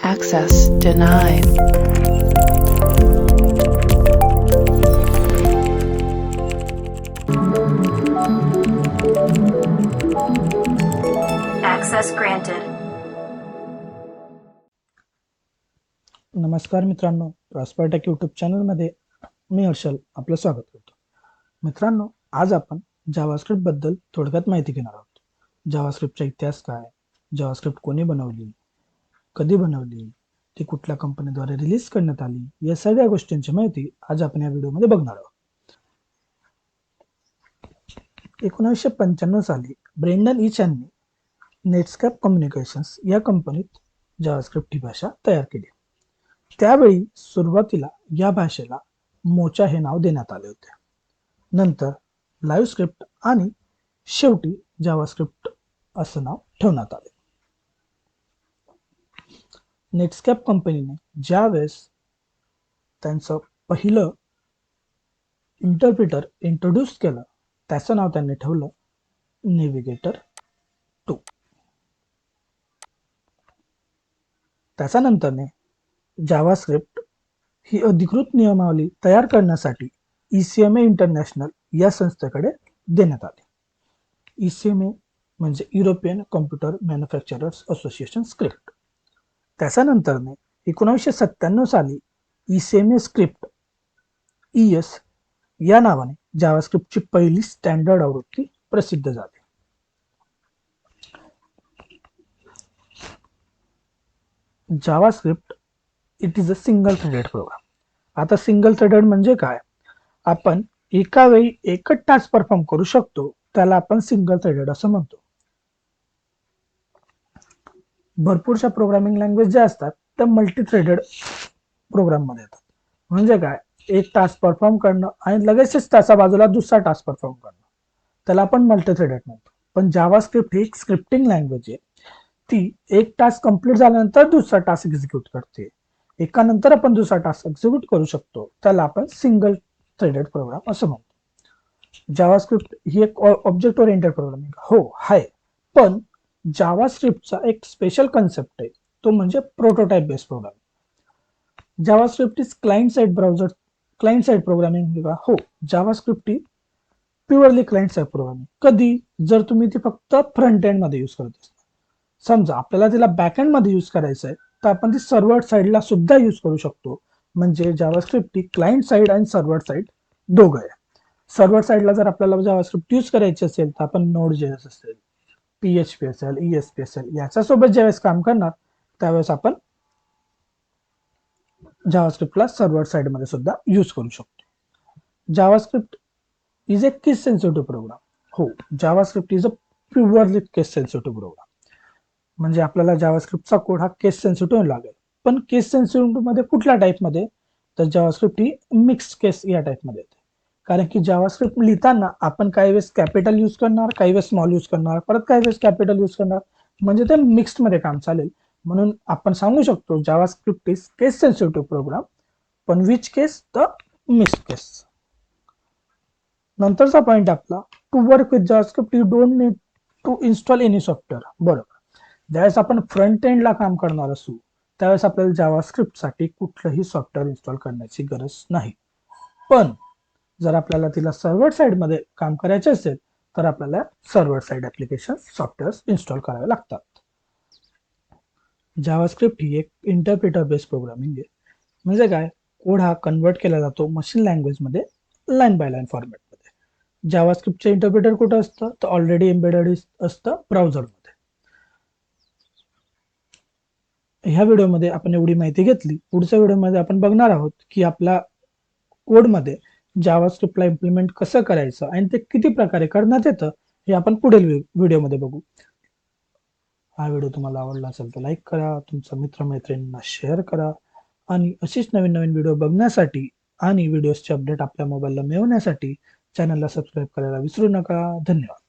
Access denied. Access granted. नमस्कार मित्रांनो, प्रॉस्परटेक YouTube चॅनलमध्ये मी हर्षल आपलं स्वागत करतो. मित्रांनो, आज आपण जावास्क्रिप्ट बद्दल थोडक्यात माहिती घेणार आहोत. जावास्क्रिप्टचा इतिहास काय, जावास्क्रिप्ट कोणी बनवली, कधी बनवली, ती कुठल्या कंपनीद्वारे रिलीज करण्यात आली, या सगळ्या गोष्टींची माहिती आज आपण या व्हिडिओमध्ये बघणार आहोत. 1995 साली ब्रेंडन ईच यांनी नेटस्केप कम्युनिकेशन्स या कंपनीत जावास्क्रिप्ट ही भाषा तयार केली. त्यावेळी सुरुवातीला या भाषेला मोचा हे नाव देण्यात आले होते. नंतर लाईव्ह स्क्रिप्ट आणि शेवटी जावास्क्रिप्ट असं नाव ठेवण्यात आले. नेटस्केप कंपनीने ज्यावेळेस त्यांचं पहिलं इंटरप्रिटर इंट्रोड्यूस केलं, त्याचं नाव त्यांनी ठेवलं नेव्हिगेटर 2. त्याच्यानंतरने जावास्क्रिप्ट ही अधिकृत नियमावली तयार करण्यासाठी ECMA इंटरनॅशनल या संस्थेकडे देण्यात आली. ECMA म्हणजे European computer manufacturers association script. त्याच्यानंतरने 1997 साली ECMA स्क्रिप्ट ES या नावाने जावास्क्रिप्टची पहिली स्टँडर्ड आवृत्ती प्रसिद्ध झाली. JavaScript it is a single threaded program. आता सिंगल थ्रेडेड म्हणजे काय? आपण एका वेळी एकच टास्क परफॉर्म करू शकतो, त्याला आपण सिंगल थ्रेडेड असं म्हणतो. भरपूरशा प्रोग्रामिंग लँग्वेज ज्या असतात त्या मल्टी थ्रेडेड प्रोग्राम मध्ये येतात. म्हणजे काय? एक टास्क परफॉर्म करणं आणि लगेचच त्याच्या बाजूला दुसरा टास्क परफॉर्म करणं, त्याला आपण मल्टी थ्रेडेड म्हणतो. पण जावास्क्रिप्ट ही एक स्क्रिप्टिंग लँग्वेज आहे. ती एक टास्क कंप्लीट झाल्यानंतर दुसरा टास्क एक्झिक्यूट करते. एकानंतर आपण दुसरा टास्क एक्झिक्यूट करू शकतो, त्याला आपण सिंगल थ्रेडेड प्रोग्राम असं म्हणतो. जावास्क्रिप्ट ही एक ऑब्जेक्ट ओरिएंटेड प्रोग्रामिंग हो आहे, पण जावास्क्रिप्टचा एक स्पेशल कन्सेप्ट आहे, तो म्हणजे prototype based programming. JavaScript is client side programming हो, जावास्क्रिप्ट ही प्युअरली क्लायंट साइड प्रोग्रामिंग. कधी जर तुम्ही ती फक्त फ्रंट एंड मध्ये यूज करत असाल, समजा आपल्याला तिला बॅक एंड मध्ये यूज करायचं आहे, तर आपण ती सर्व्हर साइडला सुद्धा यूज करू शकतो. म्हणजे जावास्क्रिप्ट ही क्लायंट साइड आणि सर्व्हर साइड दोघं आहे. सर्व्हर साइडला जर आपल्याला जावास्क्रिप्ट यूज करायची असेल तर आपण Node.js असेल, PHP असेल, ESP असेल, याच्यासोबत ज्यावेळेस काम करणार त्यावेळेस आपण जावास्क्रिप्टला सर्व्हर साइड मध्ये सुद्धा यूज करू शकतो. JavaScript is a case sensitive program हो, JavaScript is a purely case sensitive program. म्हणजे आपल्याला जावास्क्रिप्टचा कोड हा केस सेन्सिटिव्ह लागेल. पण केस सेन्सिटिव्ह मध्ये कुठल्या टाईपमध्ये? तर जावास्क्रिप्ट ही मिक्स केस या टाईपमध्ये येते. कारण की जावास्क्रिप्ट लिहिताना आपण काही वेळेस कॅपिटल यूज करणार, काही वेळेस स्मॉल यूज करणार, परत काही वेळेस कॅपिटल यूज करणार, म्हणजे ते मिक्स्ड मध्ये काम चालेल. म्हणून आपण सांगू शकतो JavaScript is case sensitive program, पण which case? The mixed case. नंतरचा पॉइंट आपला, to work with JavaScript you don't need to install any software. बरोबर, ज्यावेळेस आपण फ्रंट एंडला काम करणार असू त्यावेळेस आपल्याला जावास्क्रिप्टसाठी कुठलंही सॉफ्टवेअर इन्स्टॉल करण्याची गरज नाही. पण जर आपल्याला तिला सर्व्हर साइडमध्ये काम करायचे असेल तर आपल्याला server side application software install करावे लागतात. जावास्क्रिप्ट ही एक इंटरप्रिटर बेस्ड प्रोग्रामिंग आहे. म्हणजे काय? कोड हा कन्वर्ट केला जातो मशीन लँग्वेजमध्ये लाईन बाय लाईन फॉर्मॅटमध्ये. जावास्क्रिप्टचं इंटरप्रिटर कुठं असतं? तर ऑलरेडी एम्बेडेड असतं ब्राउझरमध्ये. ह्या व्हिडिओमध्ये आपण एवढी माहिती घेतली. पुढच्या व्हिडिओमध्ये आपण बघणार आहोत की आपल्या कोडमध्ये जावास्क्रिप्टला इम्प्लिमेंट कसं करायचं आणि ते किती प्रकारे करण्यात येतं हे आपण पुढील व्हिडिओमध्ये बघू. हा व्हिडिओ तुम्हाला आवडला असेल तर लाईक करा, तुमच्या मित्रमैत्रिणींना शेअर करा आणि अशीच नवीन नवीन व्हिडिओ बघण्यासाठी आणि व्हिडिओजचे अपडेट आपल्या मोबाईलला मिळवण्यासाठी चॅनलला सबस्क्राईब करायला विसरू नका. धन्यवाद.